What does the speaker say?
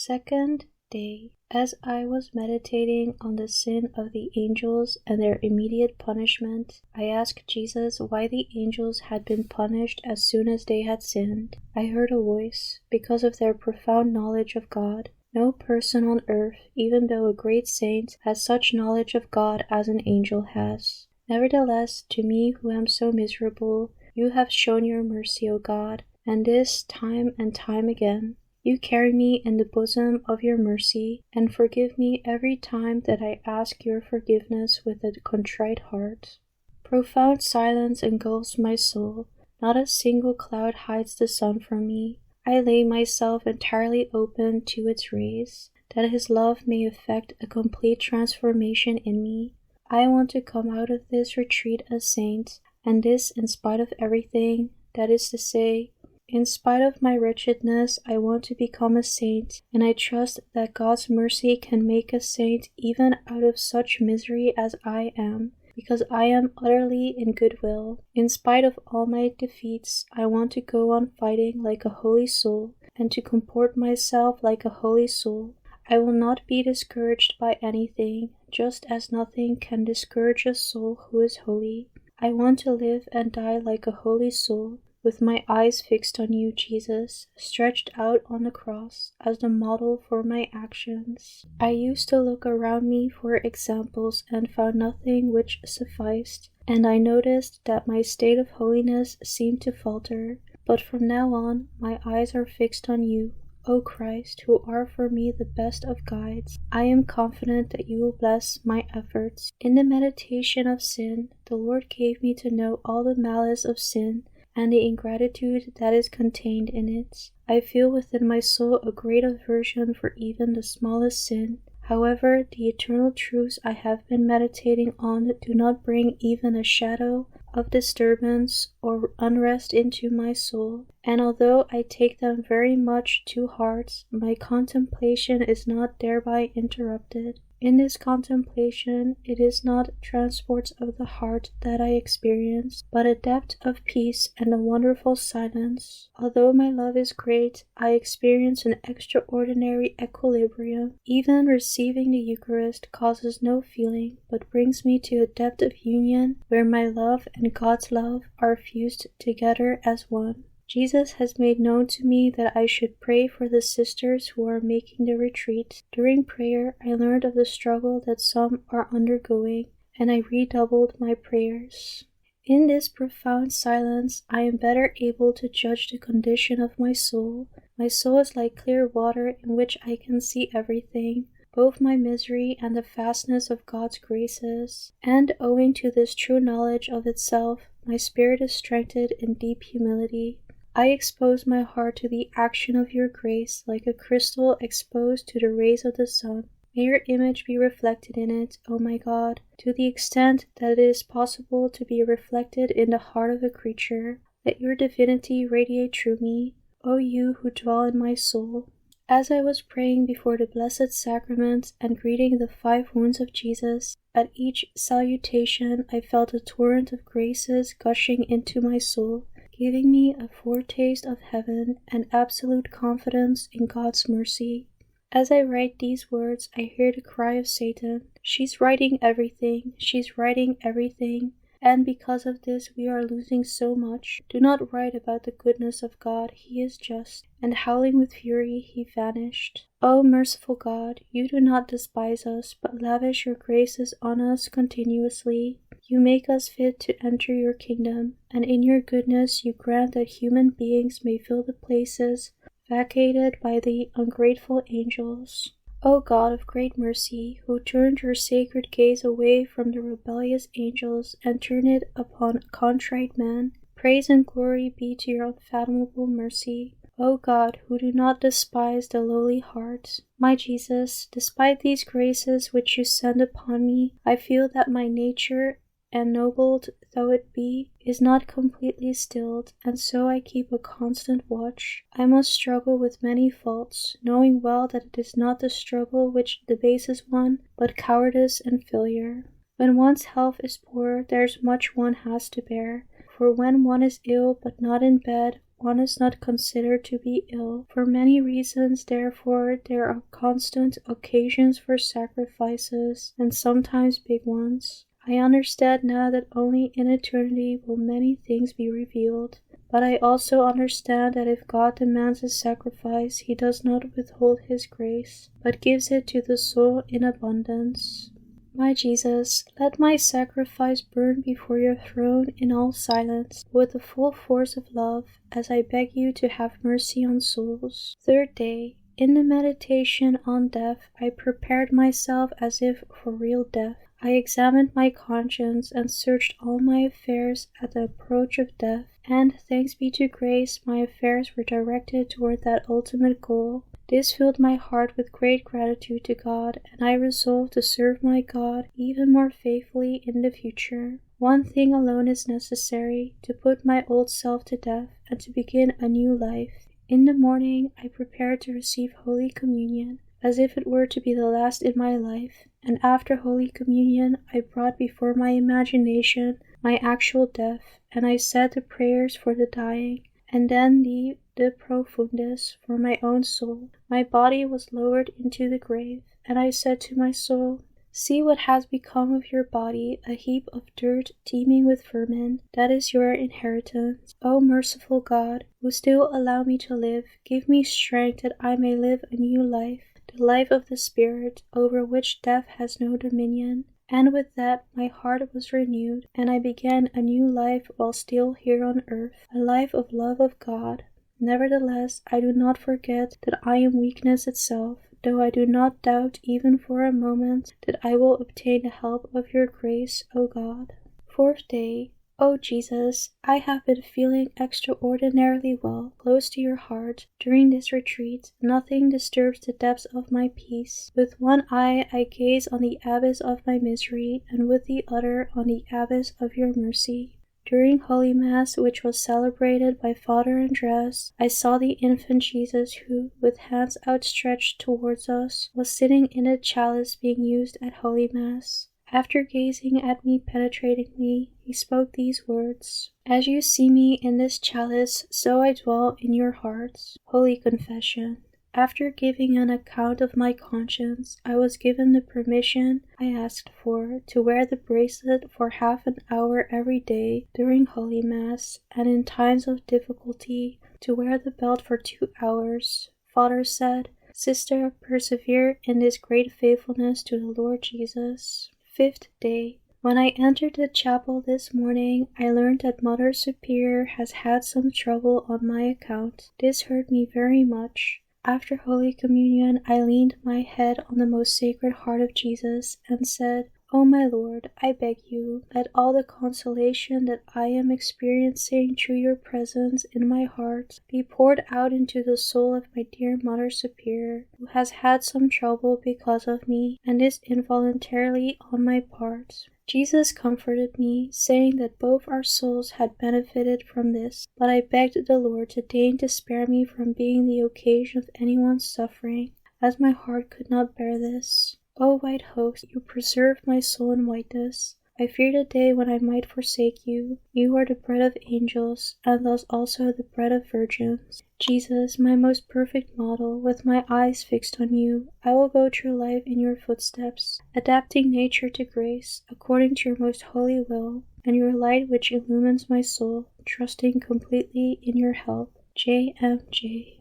Second day. As I was meditating on the sin of the angels and their immediate punishment, I asked Jesus why the angels had been punished as soon as they had sinned. I heard a voice, because of their profound knowledge of God. No person on earth, even though a great saint, has such knowledge of God as an angel has. Nevertheless, to me who am so miserable, you have shown your mercy, O God, and this time and time again. You carry me in the bosom of your mercy, and forgive me every time that I ask your forgiveness with a contrite heart. Profound silence engulfs my soul. Not a single cloud hides the sun from me. I lay myself entirely open to its rays, that his love may effect a complete transformation in me. I want to come out of this retreat a saint, and this in spite of everything, that is to say, in spite of my wretchedness, I want to become a saint, and I trust that God's mercy can make a saint even out of such misery as I am, because I am utterly in goodwill. In spite of all my defeats, I want to go on fighting like a holy soul, and to comport myself like a holy soul. I will not be discouraged by anything, just as nothing can discourage a soul who is holy. I want to live and die like a holy soul, with my eyes fixed on you, Jesus, stretched out on the cross as the model for my actions. I used to look around me for examples and found nothing which sufficed, and I noticed that my state of holiness seemed to falter. But from now on, my eyes are fixed on you, O Christ, who are for me the best of guides. I am confident that you will bless my efforts. In the meditation of sin, the Lord gave me to know all the malice of sin, and the ingratitude that is contained in it. I feel within my soul a great aversion for even the smallest sin. However, the eternal truths I have been meditating on do not bring even a shadow of disturbance or unrest into my soul, and although I take them very much to heart, my contemplation is not thereby interrupted. In this contemplation, it is not transports of the heart that I experience, but a depth of peace and a wonderful silence. Although my love is great, I experience an extraordinary equilibrium. Even receiving the Eucharist causes no feeling, but brings me to a depth of union where my love and God's love are fused together as one. Jesus has made known to me that I should pray for the sisters who are making the retreat. During prayer, I learned of the struggle that some are undergoing, and I redoubled my prayers. In this profound silence, I am better able to judge the condition of my soul. My soul is like clear water in which I can see everything, both my misery and the vastness of God's graces. And owing to this true knowledge of itself, my spirit is strengthened in deep humility. I expose my heart to the action of your grace like a crystal exposed to the rays of the sun. May your image be reflected in it, O my God, to the extent that it is possible to be reflected in the heart of a creature. Let your divinity radiate through me, O you who dwell in my soul. As I was praying before the Blessed Sacrament and greeting the 5 wounds of Jesus, at each salutation I felt a torrent of graces gushing into my soul, giving me a foretaste of heaven and absolute confidence in God's mercy. As I write these words, I hear the cry of Satan, "She's writing everything, she's writing everything, and because of this we are losing so much. Do not write about the goodness of God, he is just." And howling with fury, he vanished. O merciful God, you do not despise us, but lavish your graces on us continuously. You make us fit to enter your kingdom, and in your goodness you grant that human beings may fill the places vacated by the ungrateful angels. O God of great mercy, who turned your sacred gaze away from the rebellious angels and turned it upon contrite men, praise and glory be to your unfathomable mercy. O God, who do not despise the lowly heart. My Jesus, despite these graces which you send upon me, I feel that my nature, ennobled though it be, is not completely stilled, and so I keep a constant watch. I must struggle with many faults, knowing well that it is not the struggle which debases one, but cowardice and failure. When one's health is poor, there's much one has to bear, for when one is ill but not in bed, one is not considered to be ill. For many reasons, therefore, there are constant occasions for sacrifices, and sometimes big ones. I understand now that only in eternity will many things be revealed. But I also understand that if God demands a sacrifice, he does not withhold his grace, but gives it to the soul in abundance. My Jesus, let my sacrifice burn before your throne in all silence, with the full force of love, as I beg you to have mercy on souls. Third day. In the meditation on death, I prepared myself as if for real death. I examined my conscience and searched all my affairs at the approach of death, and, thanks be to grace, my affairs were directed toward that ultimate goal. This filled my heart with great gratitude to God, and I resolved to serve my God even more faithfully in the future. One thing alone is necessary, to put my old self to death and to begin a new life. In the morning, I prepared to receive Holy Communion, as if it were to be the last in my life, and after Holy Communion, I brought before my imagination my actual death, and I said the prayers for the dying, and then the De Profundis for my own soul. My body was lowered into the grave, and I said to my soul, "See what has become of your body, a heap of dirt teeming with vermin. That is your inheritance. O merciful God, who still allow me to live, give me strength that I may live a new life, the life of the Spirit, over which death has no dominion." And with that my heart was renewed, and I began a new life while still here on earth, a life of love of God. Nevertheless, I do not forget that I am weakness itself, though I do not doubt even for a moment that I will obtain the help of your grace, O God. Fourth day. O Jesus, I have been feeling extraordinarily well, close to your heart. During this retreat, nothing disturbs the depths of my peace. With one eye I gaze on the abyss of my misery, and with the other on the abyss of your mercy. During Holy Mass, which was celebrated by Father Andreas, I saw the infant Jesus who, with hands outstretched towards us, was sitting in a chalice being used at Holy Mass. After gazing at me penetratingly, he spoke these words: "As you see me in this chalice, so I dwell in your hearts." Holy Confession. After giving an account of my conscience, I was given the permission I asked for to wear the bracelet for half an hour every day during Holy Mass, and in times of difficulty to wear the belt for 2 hours. Father said, "Sister, persevere in this great faithfulness to the Lord Jesus." Fifth day. When I entered the chapel this morning, I learned that Mother Superior has had some trouble on my account. This hurt me very much. After Holy Communion, I leaned my head on the most sacred heart of Jesus and said, "O my Lord, I beg you, let all the consolation that I am experiencing through your presence in my heart be poured out into the soul of my dear Mother Superior, who has had some trouble because of me, and this involuntarily on my part." Jesus comforted me, saying that both our souls had benefited from this, but I begged the Lord to deign to spare me from being the occasion of anyone's suffering, as my heart could not bear this. O white host, you preserve my soul in whiteness. I fear the day when I might forsake you. You are the bread of angels, and thus also the bread of virgins. Jesus, my most perfect model, with my eyes fixed on you, I will go through life in your footsteps, adapting nature to grace, according to your most holy will, and your light which illumines my soul, trusting completely in your help. J.M.J.